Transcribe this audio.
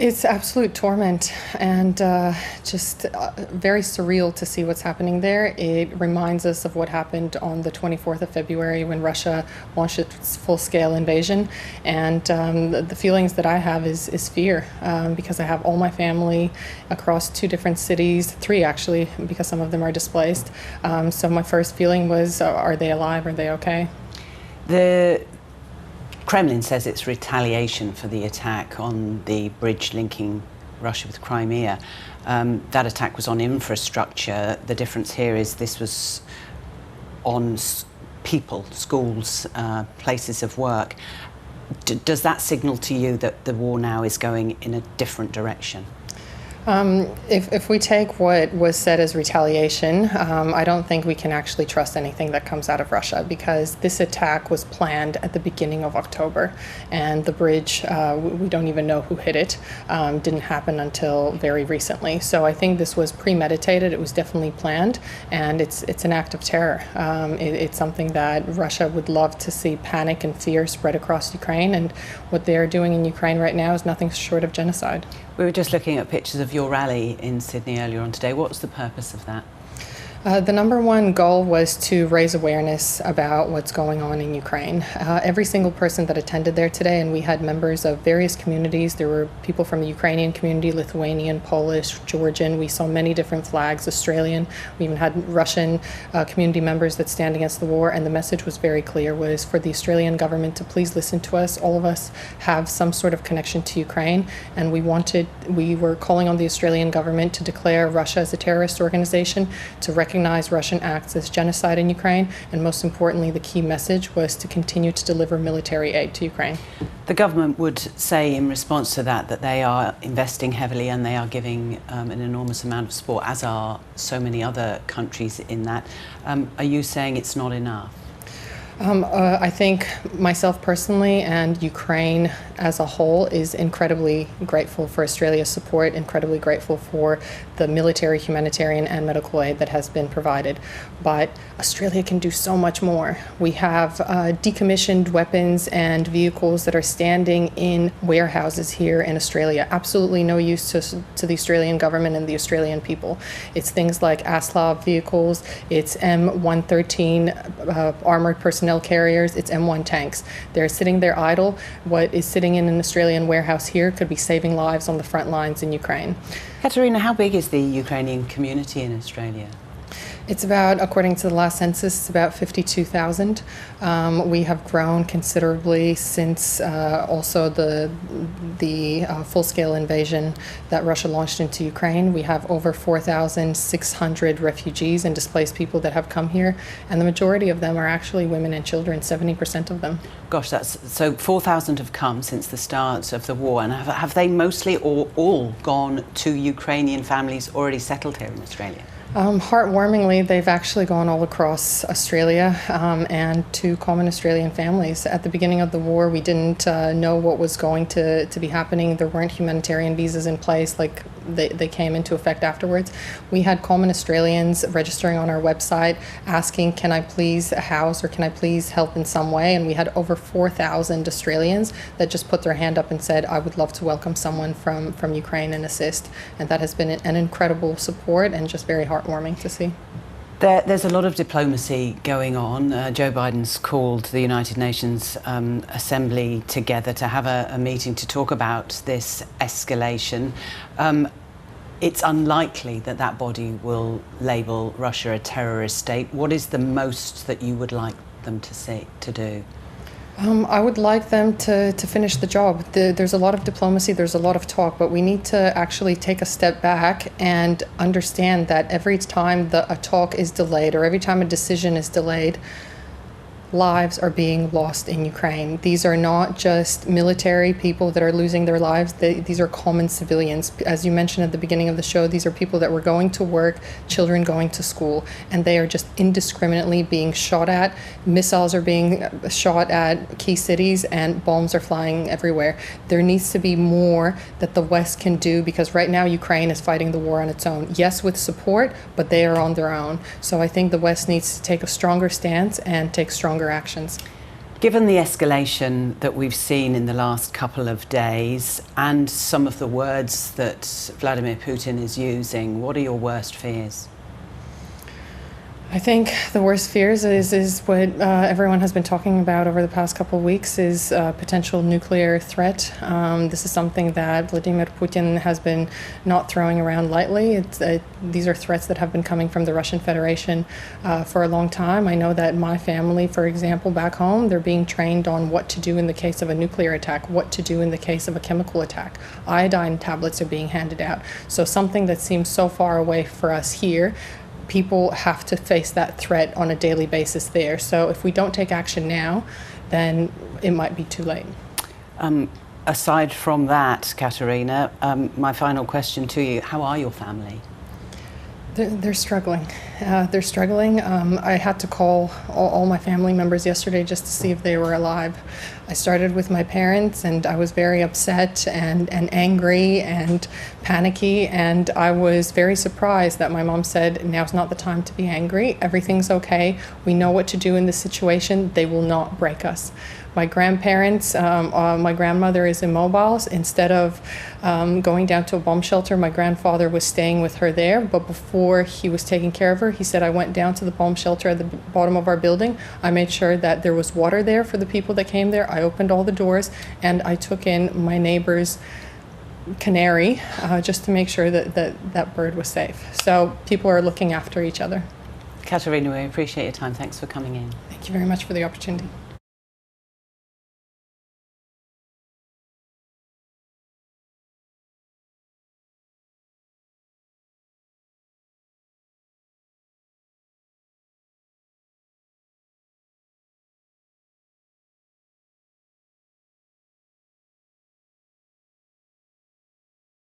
It's absolute torment and just very surreal to see what's happening there. It reminds us of what happened on the 24th of February when Russia launched its full-scale invasion. And the feelings that I have is fear because I have all my family across 2 different cities, 3 actually, because some of them are displaced. So my first feeling was, are they alive? Are they okay? The Kremlin says it's retaliation for the attack on the bridge linking Russia with Crimea. That attack was on infrastructure. The difference here is this was on people, schools, places of work. Does that signal to you that the war now is going in a different direction? If we take what was said as retaliation, I don't think we can actually trust anything that comes out of Russia, because this attack was planned at the beginning of October, and the bridge, we don't even know who hit it, didn't happen until very recently. So I think this was premeditated, it was definitely planned, and it's an act of terror. It's something that Russia would love to see panic and fear spread across Ukraine, and what they're doing in Ukraine right now is nothing short of genocide. We were just looking at pictures of your rally in Sydney earlier on today. What was the purpose of that? The number one goal was to raise awareness about what's going on in Ukraine. Every single person that attended there today, and we had members of various communities. There were people from the Ukrainian community, Lithuanian, Polish, Georgian. We saw many different flags, Australian. We even had Russian community members that stand against the war. And the message was very clear, was for the Australian government to please listen to us. All of us have some sort of connection to Ukraine. And we were calling on the Australian government to declare Russia as a terrorist organization, to recognize Russian acts as genocide in Ukraine, and most importantly, the key message was to continue to deliver military aid to Ukraine. The government would say in response to that they are investing heavily and they are giving an enormous amount of support, as are so many other countries in that. Are you saying it's not enough? I think myself personally and Ukraine as a whole is incredibly grateful for Australia's support, incredibly grateful for the military, humanitarian and medical aid that has been provided. But Australia can do so much more. We have decommissioned weapons and vehicles that are standing in warehouses here in Australia. Absolutely no use to the Australian government and the Australian people. It's things like ASLAV vehicles, it's M113 armored personnel carriers, it's M1 tanks. They're sitting there idle. What is sitting in an Australian warehouse here could be saving lives on the front lines in Ukraine. Katerina, how big is the Ukrainian community in Australia? It's about, according to the last census, it's about 52,000. We have grown considerably since also the full-scale invasion that Russia launched into Ukraine. We have over 4,600 refugees and displaced people that have come here, and the majority of them are actually women and children, 70% of them. Gosh, so 4,000 have come since the start of the war, and have they mostly or all gone to Ukrainian families already settled here in Australia? Heartwarmingly, they've actually gone all across Australia and to common Australian families. At the beginning of the war, we didn't know what was going to be happening. There weren't humanitarian visas in place, like they came into effect afterwards. We had common Australians registering on our website asking, can I please house or can I please help in some way? And we had over 4,000 Australians that just put their hand up and said, I would love to welcome someone from Ukraine and assist. And that has been an incredible support and just very heartwarming to see. There's a lot of diplomacy going on. Joe Biden's called the United Nations Assembly together to have a meeting to talk about this escalation. It's unlikely that that body will label Russia a terrorist state. What is the most that you would like them to do? I would like them to finish the job. There's a lot of diplomacy, there's a lot of talk, but we need to actually take a step back and understand that every time a talk is delayed or every time a decision is delayed, lives are being lost in Ukraine. These are not just military people that are losing their lives. These are common civilians. As you mentioned at the beginning of the show, these are people that were going to work, children going to school, and they are just indiscriminately being shot at. Missiles are being shot at key cities and bombs are flying everywhere. There needs to be more that the West can do, because right now Ukraine is fighting the war on its own. Yes, with support, but they are on their own. So I think the West needs to take a stronger stance and take stronger actions. Given the escalation that we've seen in the last couple of days and some of the words that Vladimir Putin is using, what are your worst fears? I think the worst fears is what everyone has been talking about over the past couple of weeks is potential nuclear threat. This is something that Vladimir Putin has been not throwing around lightly. These are threats that have been coming from the Russian Federation for a long time. I know that my family, for example, back home, they're being trained on what to do in the case of a nuclear attack, what to do in the case of a chemical attack. Iodine tablets are being handed out. So something that seems so far away for us here, people have to face that threat on a daily basis there. So if we don't take action now, then it might be too late. Aside from that, Katerina, my final question to you, how are your family? They're struggling. They're struggling. I had to call all my family members yesterday just to see if they were alive. I started with my parents, and I was very upset and angry and panicky, and I was very surprised that my mom said, now's not the time to be angry. Everything's okay. We know what to do in this situation. They will not break us. My grandparents, my grandmother is immobile. Instead of going down to a bomb shelter, my grandfather was staying with her there. But before he was taking care of her, he said, I went down to the bomb shelter at the bottom of our building. I made sure that there was water there for the people that came there. I opened all the doors, and I took in my neighbor's canary just to make sure that bird was safe. So people are looking after each other. Katerina, we appreciate your time. Thanks for coming in. Thank you very much for the opportunity.